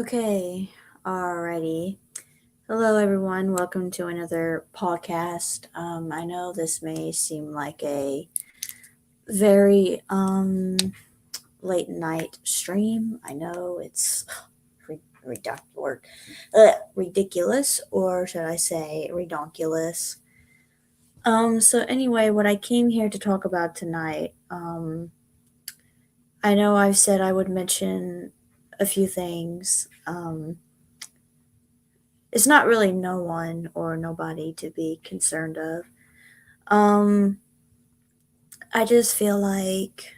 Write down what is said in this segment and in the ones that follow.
Okay, alrighty. Hello, everyone. Welcome to another podcast. I know this may seem like a very late night stream. I know it's ridiculous, or should I say, redonkulous. So anyway, what I came here to talk about tonight. I know I've said I would mention a few things. It's not really no one or nobody to be concerned of. Um, I just feel like,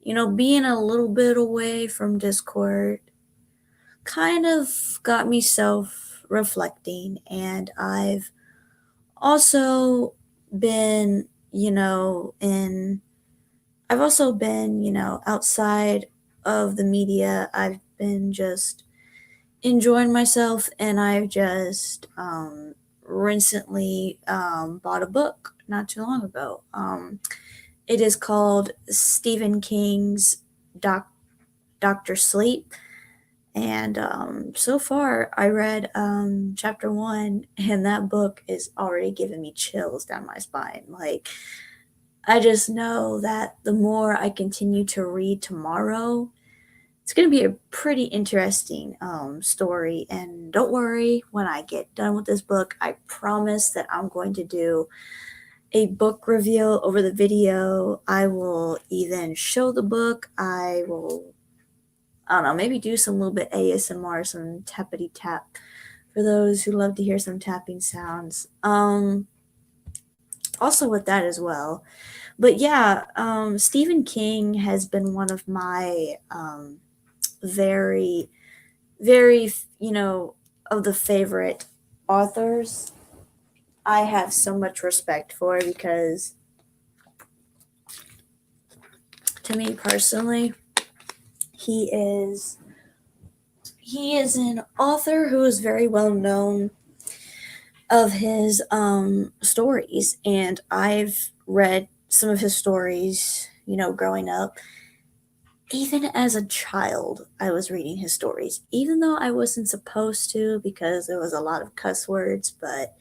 being a little bit away from Discord kind of got me self reflecting, and I've also been, I've also been, outside of the media. I've been just enjoying myself, and I've just recently bought a book not too long ago. It is called Stephen King's Doc- Doctor Sleep. And so far, I read chapter one, and that book is already giving me chills down my spine. Like, I just know that the more I continue to read tomorrow, it's going to be a pretty interesting story. And don't worry, when I get done with this book, I promise that I'm going to do a book review over the video. I will even show the book. I don't know, maybe do some little bit ASMR, some tappity tap for those who love to hear some tapping sounds. Also with that as well. But yeah, Stephen King has been one of my very, very, of the favorite authors I have so much respect for, because to me personally, he is he is an author who is very well known of his stories, and I've read some of his stories, growing up. Even as a child, I was reading his stories, even though I wasn't supposed to because there was a lot of cuss words. But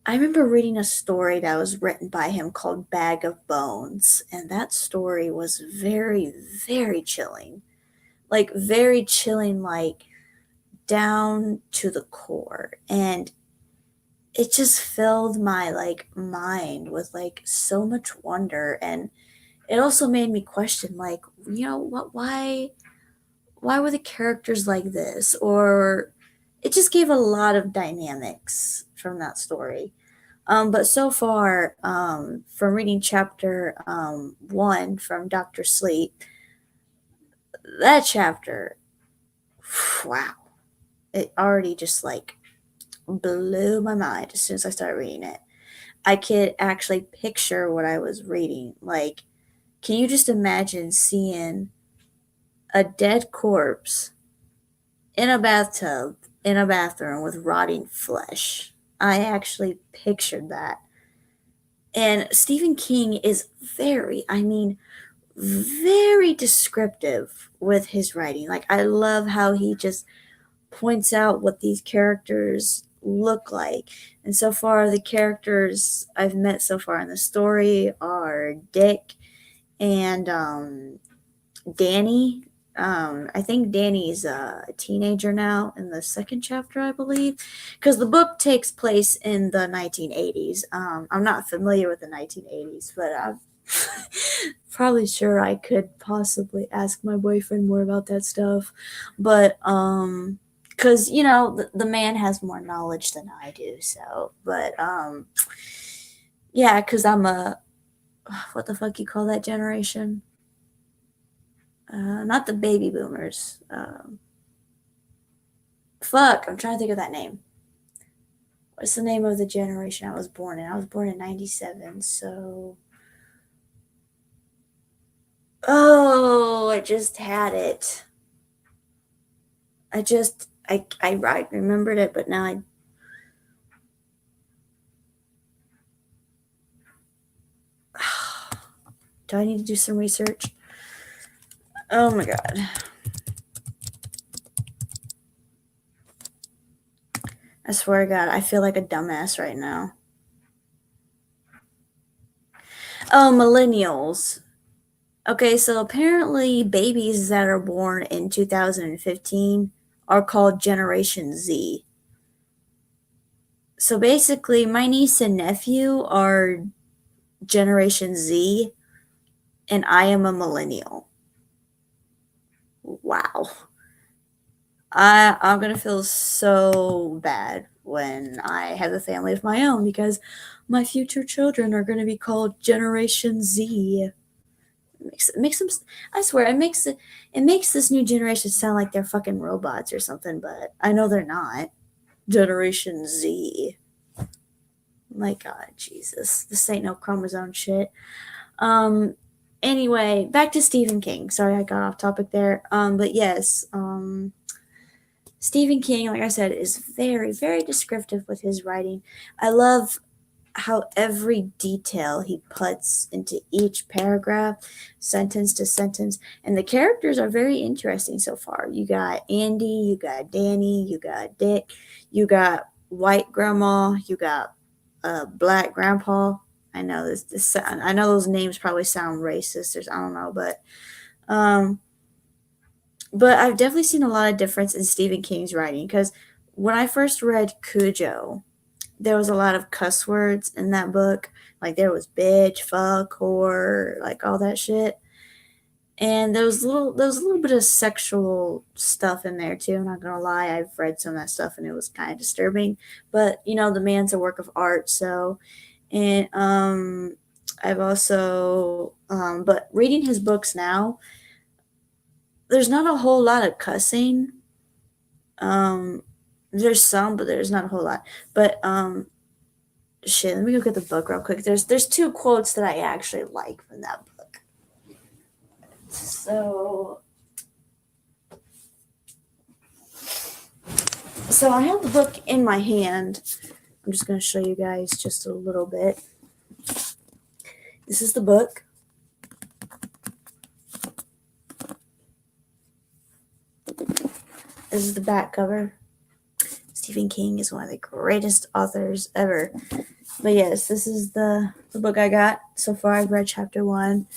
I remember reading a story that was written by him called Bag of Bones, and that story was very, very chilling. Like, very chilling, like, down to the core. And it just filled my, like, mind with, like, so much wonder. And it also made me question, like, why were the characters like this? Or it just gave a lot of dynamics from that story. But so far, from reading chapter one from Dr. Sleep, that chapter, wow, it already just like blew my mind as soon as I started reading it. I could actually picture what I was reading. Like, can you just imagine seeing a dead corpse in a bathtub in a bathroom with rotting flesh? I actually pictured that. And Stephen King is very descriptive with his writing. Like, I love how he just points out what these characters look like. And so far, the characters I've met so far in the story are Dick and Danny. I think Danny's a teenager now in the second chapter, I believe, because the book takes place in the 1980s. I'm not familiar with the 1980s, but I'm probably sure I could possibly ask my boyfriend more about that stuff. But because the man has more knowledge than I do. So, but yeah, because I'm a what the fuck you call that generation? Not the baby boomers. Fuck, I'm trying to think of that name. What's the name of the generation I was born in? I was born in 97, so. Oh, I just had it. I remembered it, but now I. Do I need to do some research? Oh my god. I swear to God, I feel like a dumbass right now. Oh, millennials. Okay, so apparently babies that are born in 2015 are called Generation Z. So basically, my niece and nephew are Generation Z, and I am a millennial. Wow. I'm gonna feel so bad when I have a family of my own because my future children are gonna be called Generation Z. It makes them. I swear, it makes this new generation sound like they're fucking robots or something. But I know they're not. Generation Z. My God, Jesus, this ain't no chromosome shit. Um. Anyway, back to Stephen King. Sorry, I got off topic there. But yes. Stephen King, like I said, is very, very descriptive with his writing. I love how every detail he puts into each paragraph, sentence to sentence, and the characters are very interesting so far. You got Andy, you got Danny, you got Dick, you got white grandma, you got black grandpa. I know this. I know those names probably sound racist, or I don't know, um, but I've definitely seen a lot of difference in Stephen King's writing because when I first read Cujo, there was a lot of cuss words in that book. Like there was bitch, fuck, whore, like all that shit. And there was a little bit of sexual stuff in there too. I'm not gonna lie, I've read some of that stuff and it was kind of disturbing. But the man's a work of art, so and I've also but reading his books now, there's not a whole lot of cussing. Um there's some, but there's not a whole lot. But shit, let me go get the book real quick. There's two quotes that I actually like from that book. So I have the book in my hand. I'm just going to show you guys just a little bit. This is the book. This is the back cover. Stephen King is one of the greatest authors ever. But yes, this is the book I got. So far I've read chapter 1.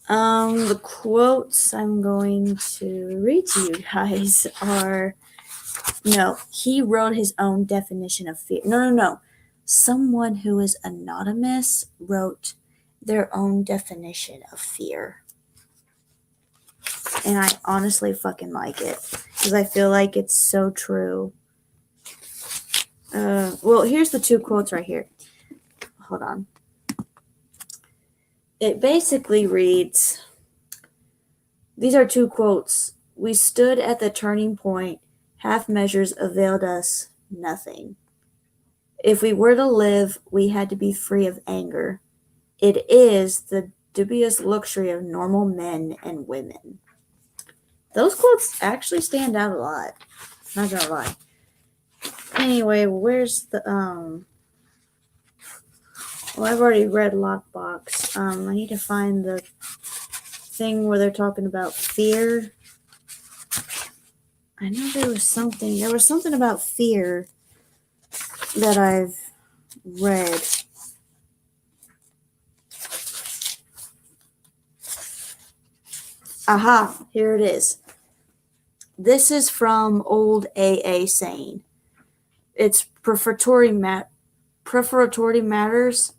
The quotes I'm going to read to you guys are, he wrote his own definition of fear. No. Someone who is anonymous wrote their own definition of fear. And I honestly fucking like it because I feel like it's so true. Well, here's the two quotes right here. Hold on. It basically reads, these are two quotes. We stood at the turning point. Half measures availed us nothing. If we were to live, we had to be free of anger. It is the dubious luxury of normal men and women. Those quotes actually stand out a lot. Not gonna lie. Anyway, where's the well, I've already read Lockbox. I need to find the thing where they're talking about fear. I know there was something about fear that I've read. Aha, here it is. This is from old AA saying. It's prefatory matters.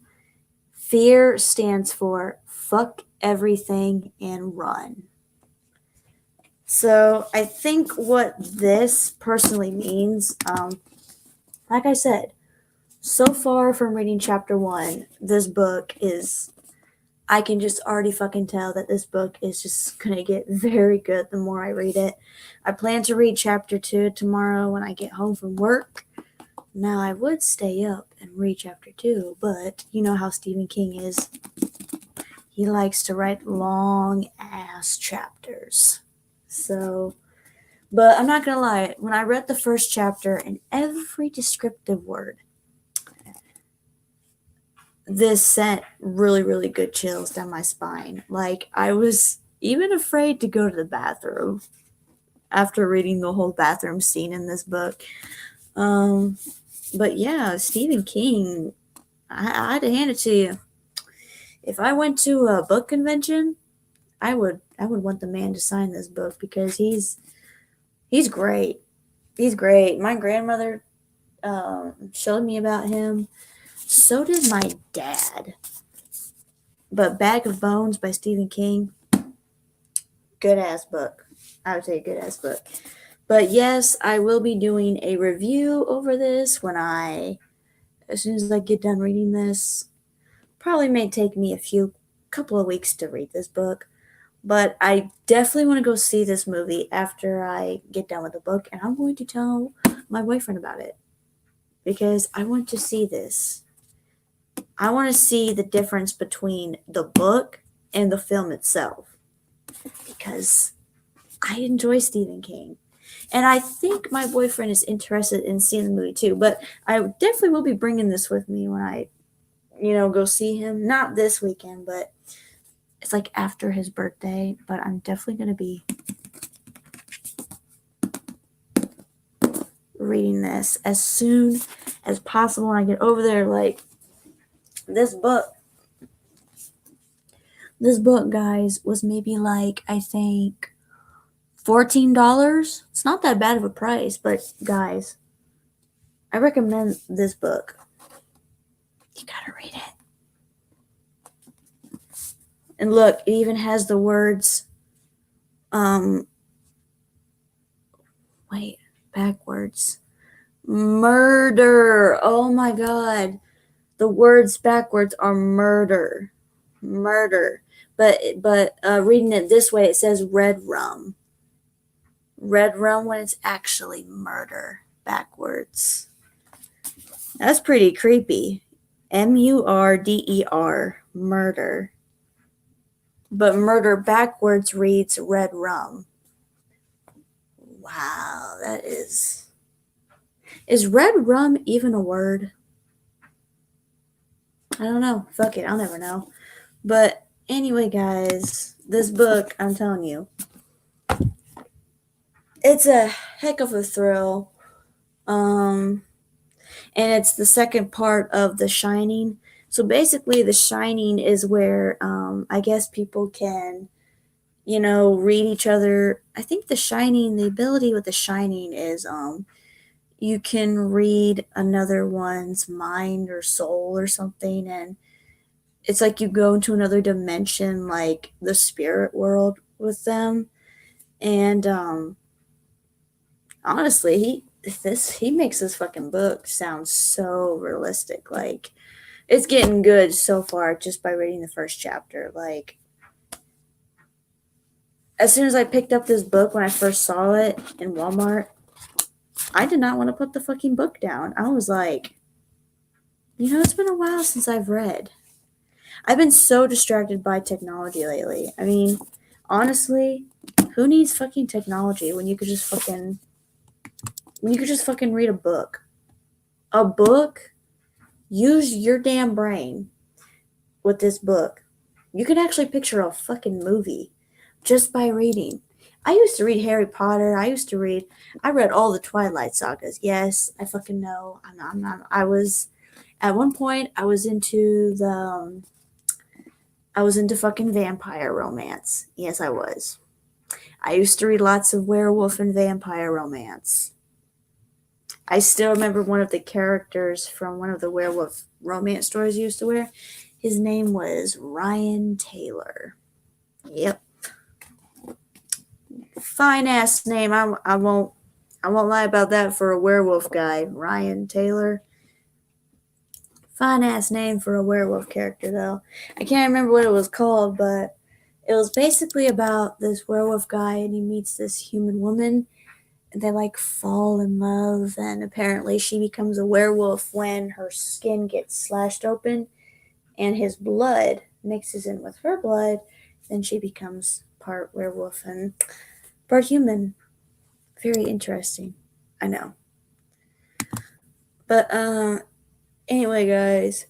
Fear stands for fuck everything and run. So I think what this personally means, like I said, so far from reading chapter 1, this book is, I can just already fucking tell that this book is just going to get very good the more I read it. I plan to read chapter 2 tomorrow when I get home from work. Now, I would stay up and read chapter 2, but you know how Stephen King is. He likes to write long-ass chapters. So, but I'm not going to lie. When I read the first chapter and every descriptive word, this sent really, really good chills down my spine. Like, I was even afraid to go to the bathroom after reading the whole bathroom scene in this book. But yeah, Stephen King, I had to hand it to you. If I went to a book convention, I would want the man to sign this book because he's great. He's great. My grandmother showed me about him. So did my dad. But Bag of Bones by Stephen King, good ass book. I would say good ass book. But yes, I will be doing a review over this as soon as I get done reading this. Probably may take me couple of weeks to read this book. But I definitely want to go see this movie after I get done with the book, and I'm going to tell my boyfriend about it because I want to see this. I want to see the difference between the book and the film itself because I enjoy Stephen King. And I think my boyfriend is interested in seeing the movie too, but I definitely will be bringing this with me when I, go see him. Not this weekend, but it's like after his birthday, but I'm definitely going to be reading this as soon as possible when I get over there. Like, this book, guys, was maybe like, I think, $14. It's not that bad of a price, but guys, I recommend this book. You gotta read it. And look, it even has the words, backwards. Murder. Oh my God. The words backwards are murder. Murder. But reading it this way, it says red rum. Red rum when it's actually murder backwards. That's pretty creepy. MURDER. Murder. But murder backwards reads red rum. Wow, that is. Is red rum even a word? I don't know. Fuck it, I'll never know. But anyway, guys, this book, I'm telling you, it's a heck of a thrill. And it's the second part of The Shining. So basically, The Shining is where I guess people can, read each other. I think the ability with The Shining is you can read another one's mind or soul or something, and it's like you go into another dimension, like the spirit world with them. And honestly, he makes this fucking book sound so realistic. Like, it's getting good so far just by reading the first chapter. Like, as soon as I picked up this book when I first saw it in Walmart, I did not want to put the fucking book down. I was like, it's been a while since I've read. I've been so distracted by technology lately. I mean, honestly, who needs fucking technology when you could just fucking read a book? A book? Use your damn brain with this book. You can actually picture a fucking movie just by reading. I used to read Harry Potter. I read all the Twilight sagas. Yes, I fucking know. I'm not. At one point, I was into fucking vampire romance. Yes, I was. I used to read lots of werewolf and vampire romance. I still remember one of the characters from one of the werewolf romance stories I used to wear. His name was Ryan Taylor. Yep. Fine ass name. I won't lie about that for a werewolf guy. Ryan Taylor. Fine ass name for a werewolf character though. I can't remember what it was called, but it was basically about this werewolf guy and he meets this human woman and they like fall in love, and apparently she becomes a werewolf when her skin gets slashed open and his blood mixes in with her blood, then she becomes part werewolf and part human. Very interesting. I know. But anyway, guys.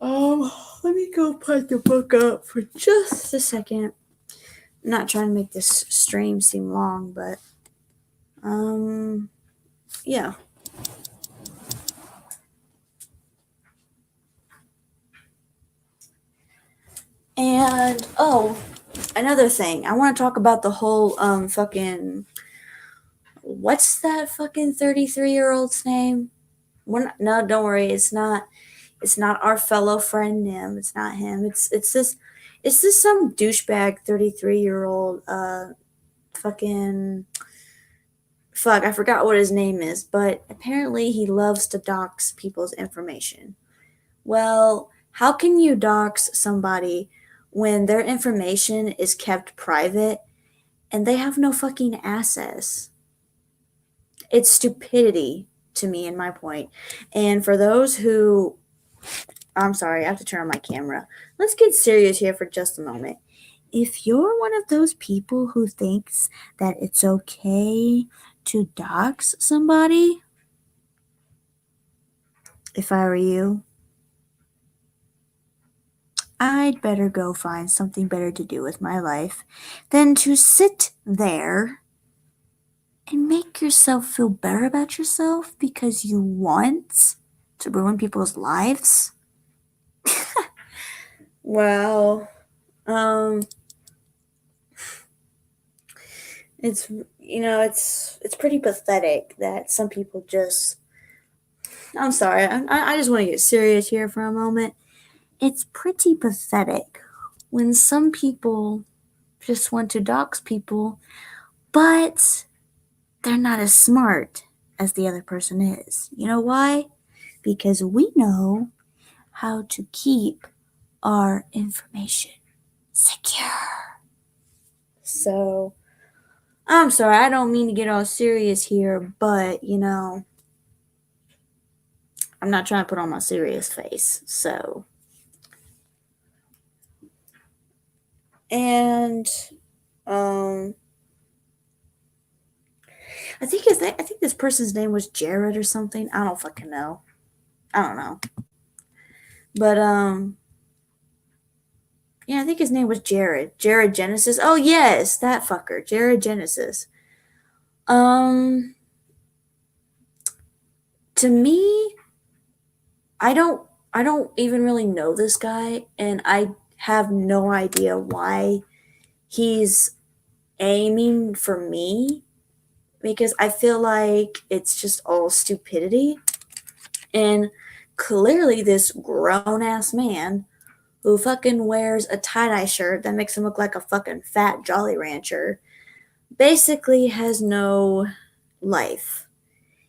Let me go put the book up for just a second. I'm not trying to make this stream seem long, but yeah. And another thing, I want to talk about the whole fucking what's that fucking 33-year-old's name? No, don't worry, it's not. It's not our fellow friend Nim. It's not him. It's this some douchebag 33-year-old fucking fuck. I forgot what his name is, but apparently he loves to dox people's information. Well, how can you dox somebody when their information is kept private and they have no fucking access? It's stupidity to me and my point. And for those who I'm sorry, I have to turn on my camera. Let's get serious here for just a moment. If you're one of those people who thinks that it's okay to dox somebody, if I were you, I'd better go find something better to do with my life than to sit there and make yourself feel better about yourself because you want to ruin people's lives. Well, it's pretty pathetic that some people just. I'm sorry, I just want to get serious here for a moment. It's pretty pathetic when some people just want to dox people, but they're not as smart as the other person is. You know why? Because we know how to keep our information secure. So, I'm sorry, I don't mean to get all serious here, but I'm not trying to put on my serious face. So, and I think this person's name was Jared or something. I don't fucking know. I don't know. But yeah, I think his name was Jared. Jared Genesis. Oh yes, that fucker, Jared Genesis. To me, I don't even really know this guy, and I have no idea why he's aiming for me, because I feel like it's just all stupidity. And clearly this grown ass man who fucking wears a tie-dye shirt that makes him look like a fucking fat Jolly Rancher basically has no life.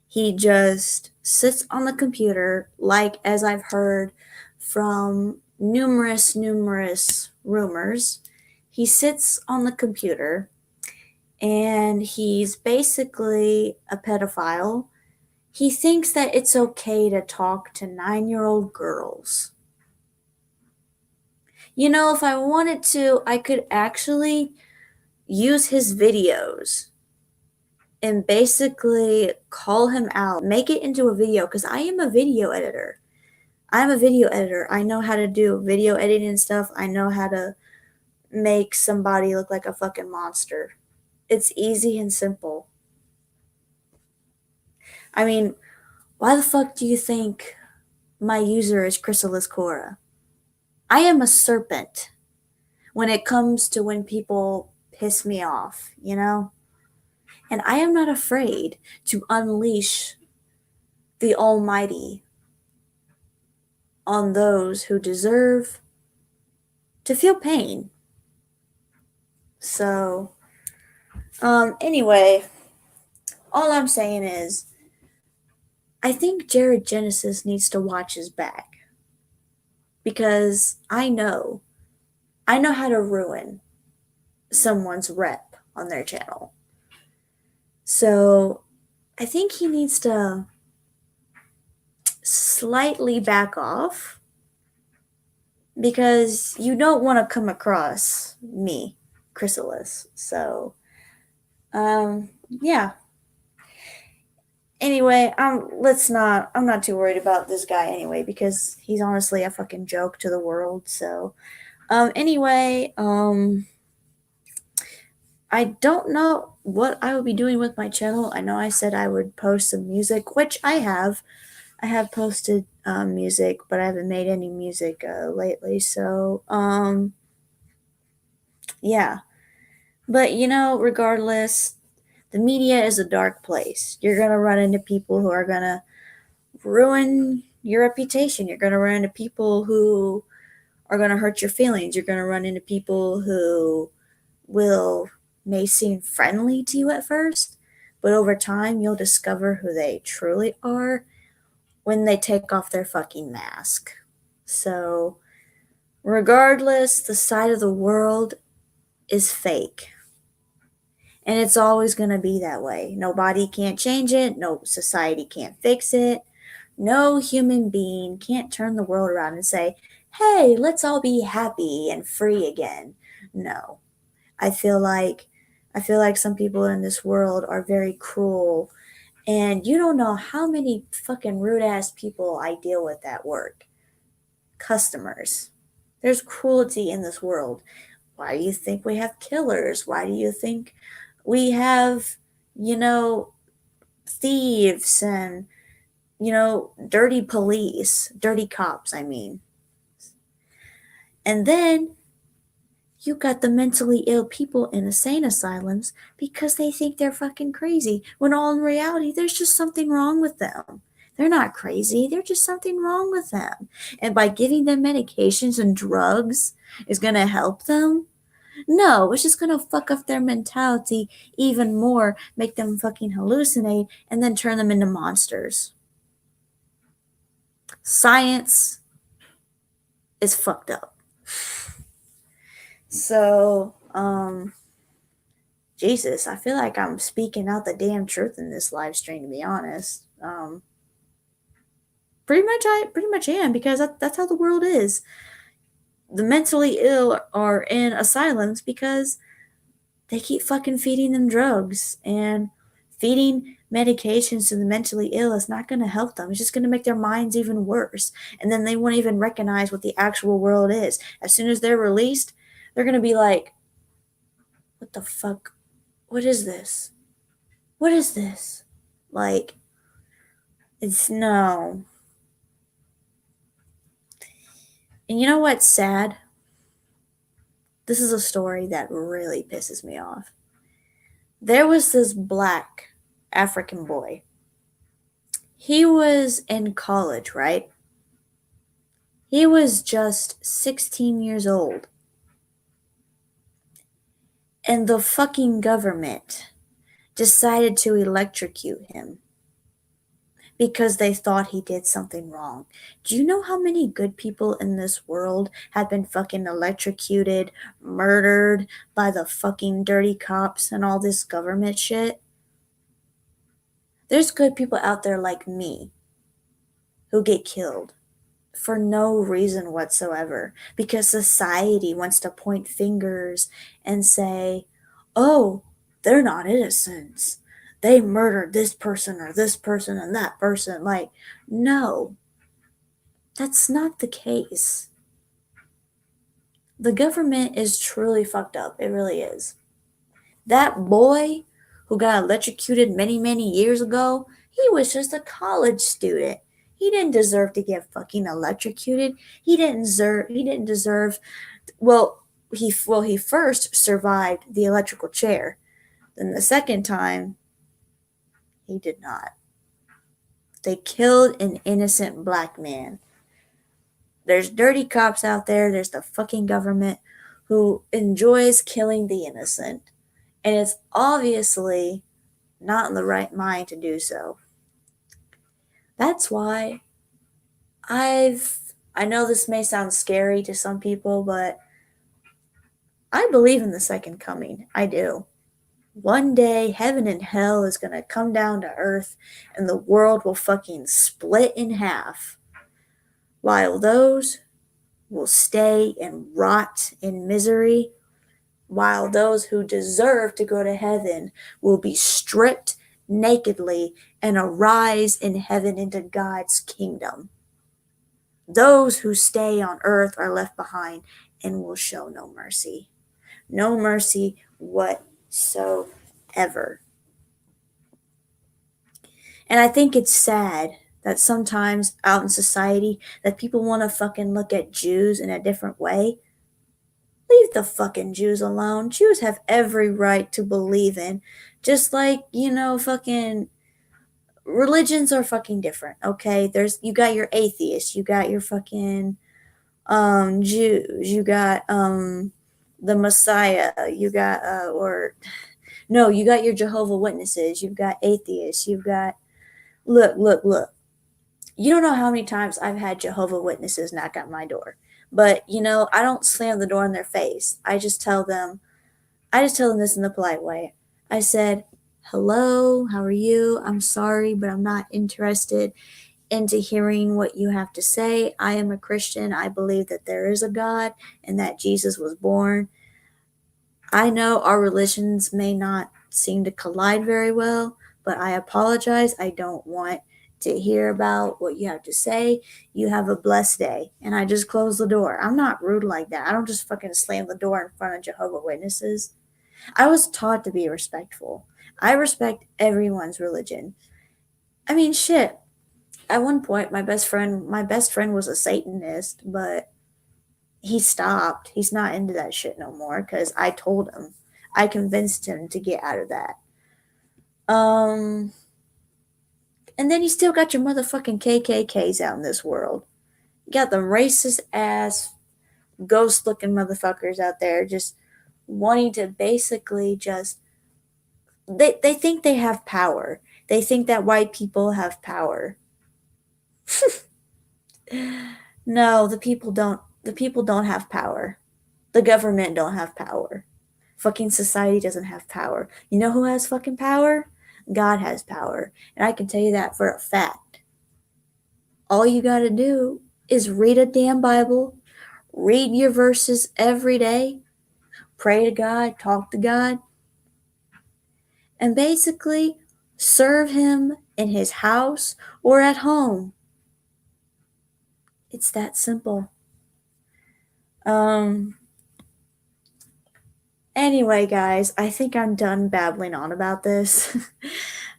He just sits on the computer, like, as I've heard from numerous rumors. He sits on the computer and he's basically a pedophile. He thinks that it's okay to talk to 9-year-old girls. If I wanted to, I could actually use his videos and basically call him out, make it into a video, because I am a video editor. I know how to do video editing and stuff. I know how to make somebody look like a fucking monster. It's easy and simple. I mean, why the fuck do you think my user is Chrysalis Cora? I am a serpent when it comes to when people piss me off, And I am not afraid to unleash the Almighty on those who deserve to feel pain. So, anyway, all I'm saying is, I think Jared Genesis needs to watch his back. Because I know how to ruin someone's rep on their channel. So, I think he needs to slightly back off, because you don't want to come across me, Chrysalis. So, yeah. Anyway, I'm not too worried about this guy anyway, because he's honestly a fucking joke to the world. So, anyway, I don't know what I will be doing with my channel. I know I said I would post some music, which I have. I have posted music, but I haven't made any music lately. So, yeah. But regardless, the media is a dark place. You're gonna run into people who are gonna ruin your reputation. You're gonna run into people who are gonna hurt your feelings. You're gonna run into people who may seem friendly to you at first, but over time you'll discover who they truly are when they take off their fucking mask. So, regardless, the side of the world is fake. And it's always going to be that way. Nobody can't change it. No society can't fix it. No human being can't turn the world around and say, hey, let's all be happy and free again. No. I feel like some people in this world are very cruel, and you don't know how many fucking rude ass people I deal with at work. Customers. There's cruelty in this world. Why do you think we have killers? Why do you think we have, thieves and, dirty police, dirty cops, I mean. And then you got the mentally ill people in insane asylums because they think they're fucking crazy, when all in reality, there's just something wrong with them. They're not crazy, there's just something wrong with them. And by giving them medications and drugs is going to help them? No, it's just going to fuck up their mentality even more, make them fucking hallucinate, and then turn them into monsters. Science is fucked up. So, Jesus, I feel like I'm speaking out the damn truth in this live stream, to be honest. Pretty much am, because that's how the world is. The mentally ill are in asylums because they keep fucking feeding them drugs, and feeding medications to the mentally ill is not going to help them. It's just going to make their minds even worse. And then they won't even recognize what the actual world is. As soon as they're released, they're going to be like, what the fuck? What is this? What is this? Like, it's no. And you know what's sad? This is a story that really pisses me off. There was this black African boy. He was in college, right? He was just 16 years old. And the fucking government decided to electrocute him because they thought he did something wrong. Do you know how many good people in this world have been fucking electrocuted, murdered by the fucking dirty cops and all this government shit? There's good people out there like me who get killed for no reason whatsoever, because society wants to point fingers and say, oh, they're not innocents. They murdered this person or this person and that person. Like, no, that's not the case. The government is truly fucked up. It really is. That boy who got electrocuted many, many years ago, he was just a college student. He didn't deserve to get fucking electrocuted. He didn't deserve. He first survived the electrical chair. Then the second time, he did not. They killed an innocent black man. There's dirty cops out there. There's the fucking government who enjoys killing the innocent. And it's obviously not in the right mind to do so. That's why I know this may sound scary to some people, but I believe in the second coming. I do. One day, heaven and hell is going to come down to earth, and the world will fucking split in half, while those will stay and rot in misery, while those who deserve to go to heaven will be stripped nakedly and arise in heaven into God's kingdom. Those who stay on earth are left behind and will show no mercy. No mercy whatsoever. so ever. And I think it's sad that sometimes out in society that people want to fucking look at Jews in a different way. Leave the fucking Jews alone. Jews have every right to believe in, just like, fucking religions are fucking different, okay? You got your atheists, you got your fucking Jews, you got the Messiah, you got or no, you got your Jehovah Witnesses, you've got atheists, you've got look. You don't know how many times I've had Jehovah Witnesses knock at my door. But, I don't slam the door in their face. I just tell them this in the polite way. I said, "Hello, how are you? I'm sorry, but I'm not interested into hearing what you have to say. I am a Christian. I believe that there is a God and that Jesus was born. I know our religions may not seem to collide very well, but I apologize. I don't want to hear about what you have to say. You have a blessed day." And I just close the door. I'm not rude like that. I don't just fucking slam the door in front of Jehovah Witnesses. I was taught to be respectful. I respect everyone's religion. I mean, shit. At one point, my best friend was a Satanist, but he stopped. He's not into that shit no more because I told him. I convinced him to get out of that. Um, and then you still got your motherfucking KKKs out in this world. You got them racist ass, ghost looking motherfuckers out there just wanting to basically just. They think they have power. They think that white people have power. No, the people don't. The people don't have power. The government don't have power. Fucking society doesn't have power. You know who has fucking power? God has power. And I can tell you that for a fact. All you gotta do is read a damn Bible, read your verses every day, pray to God, talk to God, and basically serve Him in His house or at home. It's that simple. Um, Anyway, guys, I think I'm done babbling on about this.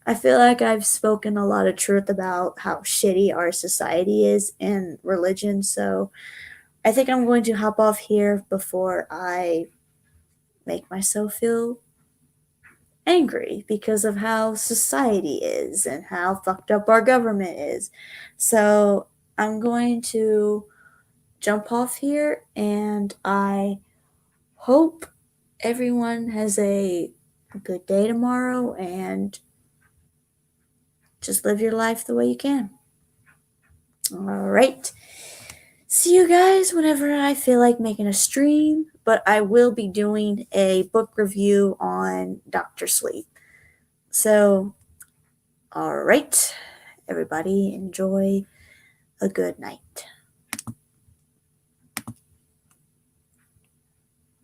I feel like I've spoken a lot of truth about how shitty our society is and religion, so I think I'm going to hop off here before I make myself feel angry because of how society is and how fucked up our government is. So I'm going to jump off here, and I hope everyone has a good day tomorrow and just live your life the way you can. All right. See you guys whenever I feel like making a stream, but I will be doing a book review on Dr. Sleep. So, all right, everybody, enjoy a good night.